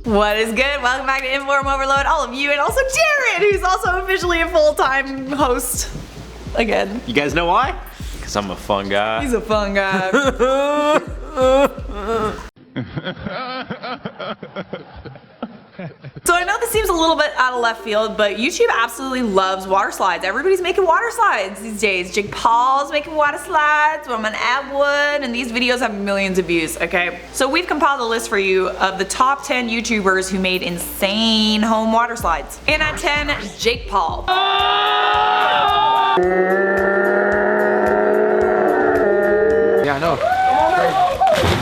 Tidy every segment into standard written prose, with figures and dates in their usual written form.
What is good? Welcome back to InformOverload, all of you, and also Jared, who's also officially a full-time host again. You guys know why? Because I'm a fun guy. He's a fun guy. So I know this seems a little bit out of left field, but YouTube absolutely loves water slides. Everybody's making water slides these days. Jake Paul's making water slides, I'm on Atwood, and these videos have millions of views, okay? So we've compiled a list for you of the top 10 YouTubers who made insane home water slides. And at 10, Jake Paul. Yeah, I know.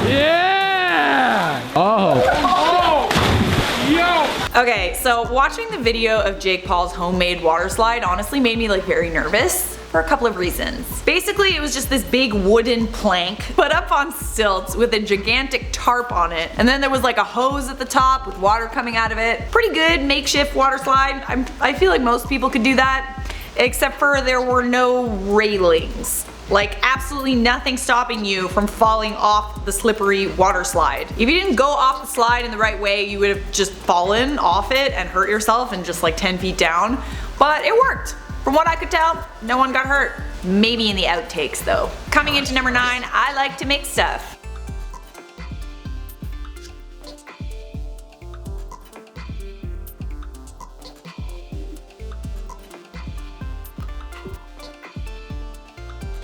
Yeah! Oh. Okay, so watching the video of Jake Paul's homemade water slide honestly made me like very nervous for a couple of reasons. Basically, it was just this big wooden plank put up on stilts with a gigantic tarp on it, and then there was like a hose at the top with water coming out of it. Pretty good makeshift water slide. I feel like most people could do that, except for there were no railings. Like absolutely nothing stopping you from falling off the slippery water slide. If you didn't go off the slide in the right way, you would have just fallen off it and hurt yourself and just like 10 feet down. But it worked. From what I could tell, no one got hurt. Maybe in the outtakes though. Coming into number 9, I like to make stuff.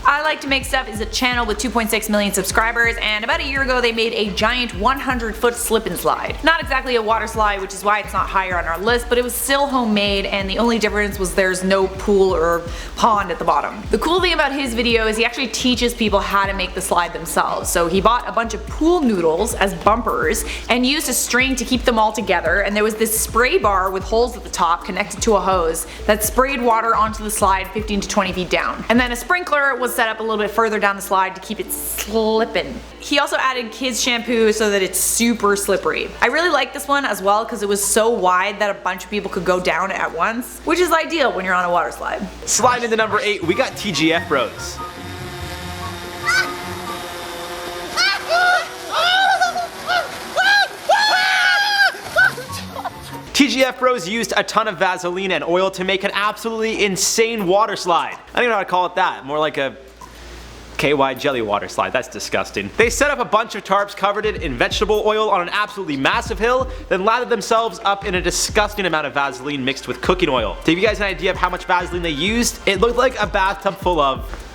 I Like to Make Stuff is a channel with 2.6 million subscribers, and about a year ago they made a giant 100-foot slip and slide. Not exactly a water slide, which is why it's not higher on our list, but it was still homemade, and the only difference was there's no pool or pond at the bottom. The cool thing about his video is he actually teaches people how to make the slide themselves. So he bought a bunch of pool noodles as bumpers and used a string to keep them all together, and there was this spray bar with holes at the top connected to a hose that sprayed water onto the slide 15 to 20 feet down. And then a sprinkler was set up a little bit further down the slide to keep it slipping. He also added kids shampoo so that it's super slippery. I really like this one as well because it was so wide that a bunch of people could go down at once, which is ideal when you're on a water slide. Sliding into number 8, we got TGIF Roads. TGIF Roads used a ton of Vaseline and oil to make an absolutely insane water slide. I don't even know how to call it that, more like a KY jelly water slide. That's disgusting. They set up a bunch of tarps covered it in vegetable oil on an absolutely massive hill, then lathered themselves up in a disgusting amount of Vaseline mixed with cooking oil. To give you guys an idea of how much Vaseline they used, it looked like a bathtub full of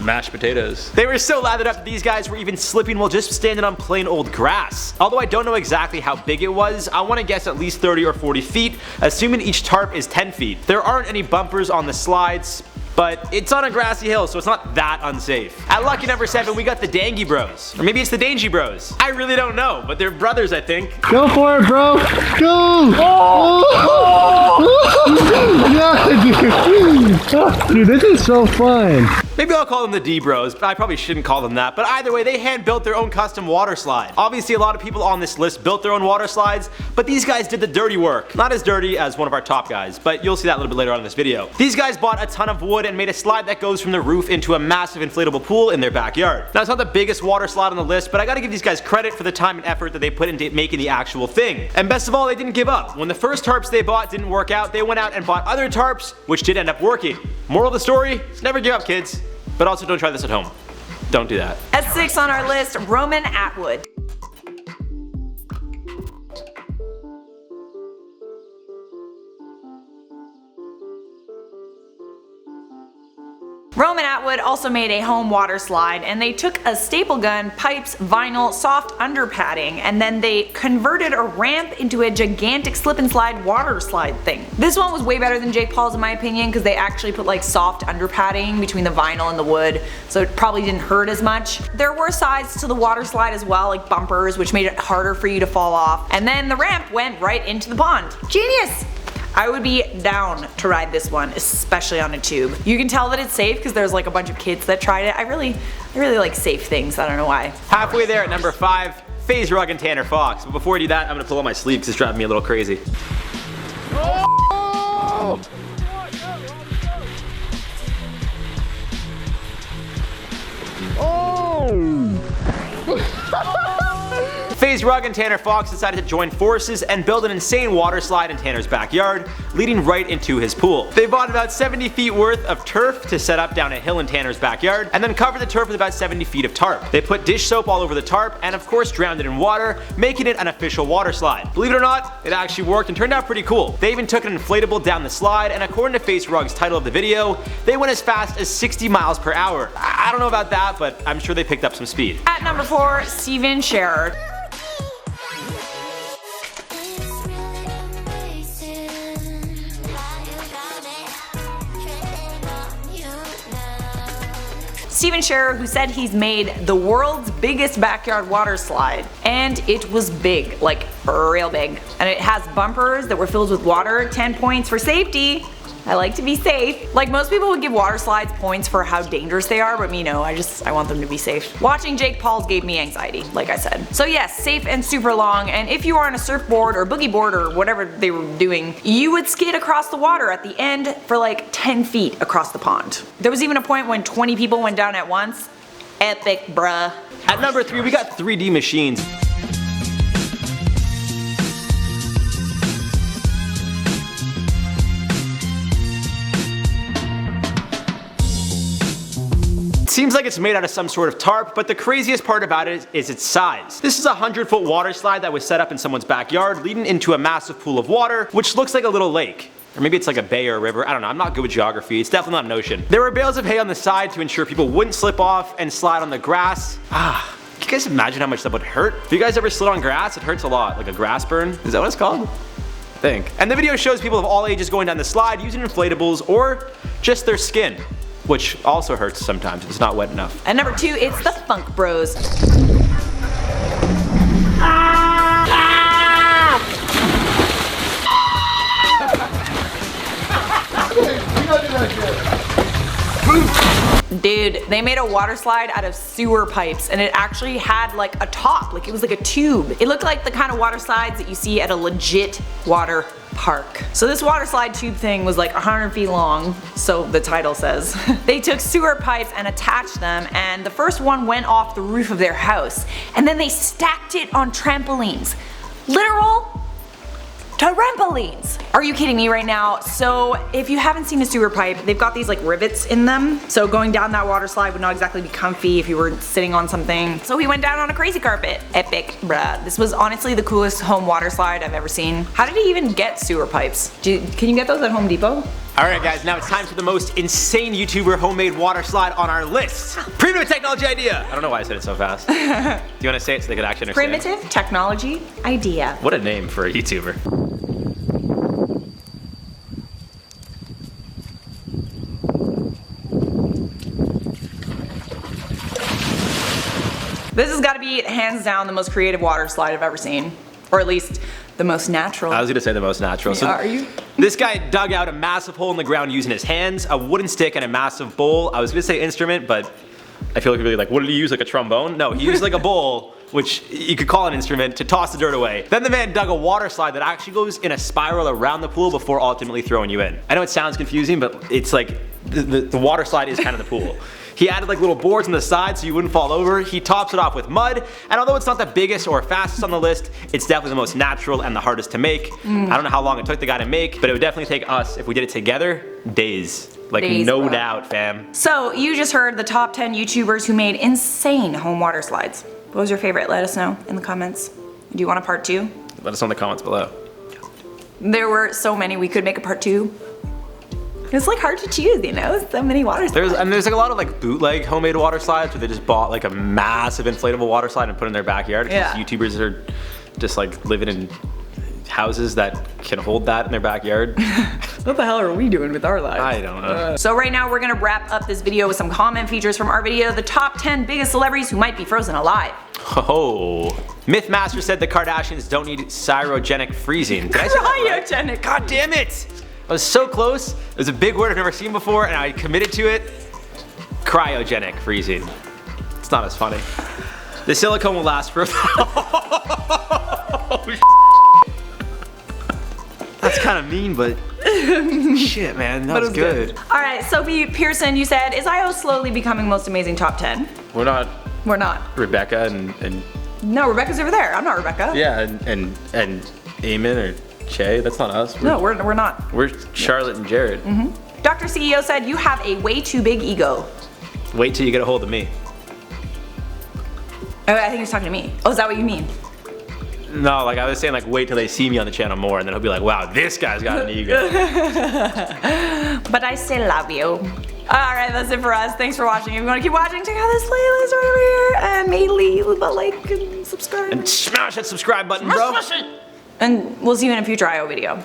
mashed potatoes. They were so lathered up that these guys were even slipping while just standing on plain old grass. Although I don't know exactly how big it was, I want to guess at least 30 or 40 feet, assuming each tarp is 10 feet. There aren't any bumpers on the slides, but it's on a grassy hill, so it's not that unsafe. At lucky number 7, we got the Dangy Bros. Or maybe it's the Dangy Bros. I really don't know, but they're brothers, I think. Go for it, bro. Go. Yeah, dude, this is so fun. Maybe I'll call them the D-Bros, but I probably shouldn't call them that. But either way, they hand-built their own custom water slide. Obviously, a lot of people on this list built their own water slides, but these guys did the dirty work. Not as dirty as one of our top guys, but you'll see that a little bit later on in this video. These guys bought a ton of wood and made a slide that goes from the roof into a massive inflatable pool in their backyard. Now, it's not the biggest water slide on the list, but I gotta give these guys credit for the time and effort that they put into making the actual thing. And best of all, they didn't give up. When the first tarps they bought didn't work out, they went out and bought other tarps, which did end up working. Moral of the story, never give up, kids. But also don't try this at home. Don't do that. At 6 on our list, Roman Atwood. Rome and Atwood also made a home water slide, and they took a staple gun, pipes, vinyl, soft under padding, and then they converted a ramp into a gigantic slip and slide water slide thing. This one was way better than Jake Paul's in my opinion, because they actually put like soft under padding between the vinyl and the wood, so it probably didn't hurt as much. There were sides to the water slide as well, like bumpers, which made it harder for you to fall off, and then the ramp went right into the pond. Genius! I would be down to ride this one, especially on a tube. You can tell that it's safe because there's like a bunch of kids that tried it. I really like safe things, I don't know why. Halfway there at number 5, FaZe Rug and Tanner Fox. But before I do that, I'm gonna pull out my sleeve because it's driving me a little crazy. Oh! FaZe Rug and Tanner Fox decided to join forces and build an insane water slide in Tanner's backyard, leading right into his pool. They bought about 70 feet worth of turf to set up down a hill in Tanner's backyard, and then covered the turf with about 70 feet of tarp. They put dish soap all over the tarp, and of course drowned it in water, making it an official water slide. Believe it or not, it actually worked and turned out pretty cool. They even took an inflatable down the slide, and according to FaZe Rug's title of the video, they went as fast as 60 miles per hour. I don't know about that, but I'm sure they picked up some speed. At number 4, Stevan Scherer. Stevan Scherer, who said he's made the world's biggest backyard water slide. And it was big, like real big. And it has bumpers that were filled with water, 10 points for safety. I like to be safe. Like most people would give water slides points for how dangerous they are, but me no, I want them to be safe. Watching Jake Paul's gave me anxiety, like I said. So yes, safe and super long, and if you were on a surfboard or boogie board or whatever they were doing, you would skid across the water at the end for like 10 feet across the pond. There was even a point when 20 people went down at once. Epic, bruh. At number 3, we got 3D machines. Seems like it's made out of some sort of tarp, but the craziest part about it is its size. This is a 100-foot water slide that was set up in someone's backyard, leading into a massive pool of water, which looks like a little lake. Or maybe it's like a bay or a river, I don't know, I'm not good with geography, it's definitely not an ocean. There were bales of hay on the side to ensure people wouldn't slip off and slide on the grass. Can you guys imagine how much that would hurt? If you guys ever slid on grass, it hurts a lot, like a grass burn. Is that what it's called? I think. And the video shows people of all ages going down the slide using inflatables or just their skin, which also hurts sometimes if it's not wet enough. At number 2, it's the Funk Bros. Dude, they made a water slide out of sewer pipes, and it actually had like a top, like it was like a tube. It looked like the kind of water slides that you see at a legit water park. So this water slide tube thing was like 100 feet long, so the title says. They took sewer pipes and attached them, and the first one went off the roof of their house, and then they stacked it on trampolines. Literal trampolines. Are you kidding me right now? So if you haven't seen a sewer pipe, they've got these like rivets in them. So going down that water slide would not exactly be comfy if you were sitting on something. So he went down on a crazy carpet. Epic, bruh. This was honestly the coolest home water slide I've ever seen. How did he even get sewer pipes? Can you get those at Home Depot? Alright guys, now it's time for the most insane YouTuber homemade water slide on our list. Primo Technology idea! I don't know why I said it so fast. Do you want to say it so they could actually understand? Primitive Technology idea. What a name for a YouTuber. This has got to be hands down the most creative water slide I've ever seen. Or at least the most natural. I was gonna say the most natural. So are you? This guy dug out a massive hole in the ground using his hands, a wooden stick, and a massive bowl. I was gonna say instrument, but I feel like really like, what did he use, like a trombone? No, he used like a bowl, which you could call an instrument, to toss the dirt away. Then the man dug a water slide that actually goes in a spiral around the pool before ultimately throwing you in. I know it sounds confusing, but it's like the water slide is kind of the pool. He added like little boards on the side so you wouldn't fall over. He tops it off with mud, and although it's not the biggest or fastest on the list, it's definitely the most natural and the hardest to make. I don't know how long it took the guy to make, but it would definitely take us, if we did it together, days. Like Days, no bro. doubt, fam. So you just heard the top 10 YouTubers who made insane home water slides. What was your favorite? Let us know in the comments. Do you want a part 2? Let us know in the comments below. There were so many, we could make a part 2. It's like hard to choose, you know? So many water slides. There's like a lot of like bootleg homemade water slides where they just bought like a massive inflatable water slide and put it in their backyard because Yeah. YouTubers are just like living in houses that can hold that in their backyard. What the hell are we doing with our lives? I don't know. So right now we're gonna wrap up this video with some comment features from our video, the top 10 biggest celebrities who might be frozen alive. Oh, Mythmaster said the Kardashians don't need cryogenic freezing. Did I say that right? Cryogenic. God damn it! I was so close. It was a big word I've never seen before, and I committed to it. Cryogenic freezing. It's not as funny. The silicone will last for. That's kind of mean, but shit, man, that was good. All right, Sophie Pearson, you said, is IO slowly becoming most amazing top 10? We're not We're not. Rebecca and No, Rebecca's over there. I'm not Rebecca. yeah, and Eamon or Che. That's not us. No, we're not. We're Charlotte and Jared. Dr. CEO said you have a way too big ego. Wait till you get a hold of me. Oh, I think he's talking to me. Oh, is that what you mean? No, like I was saying, like wait till they see me on the channel more, and then he'll be like, wow, this guy's got an ego. But I still love you. Alright, that's it for us. Thanks for watching. If you want to keep watching, check out this playlist right over here. And maybe leave a like and subscribe. And smash that subscribe button, bro. And we'll see you in a future IO video.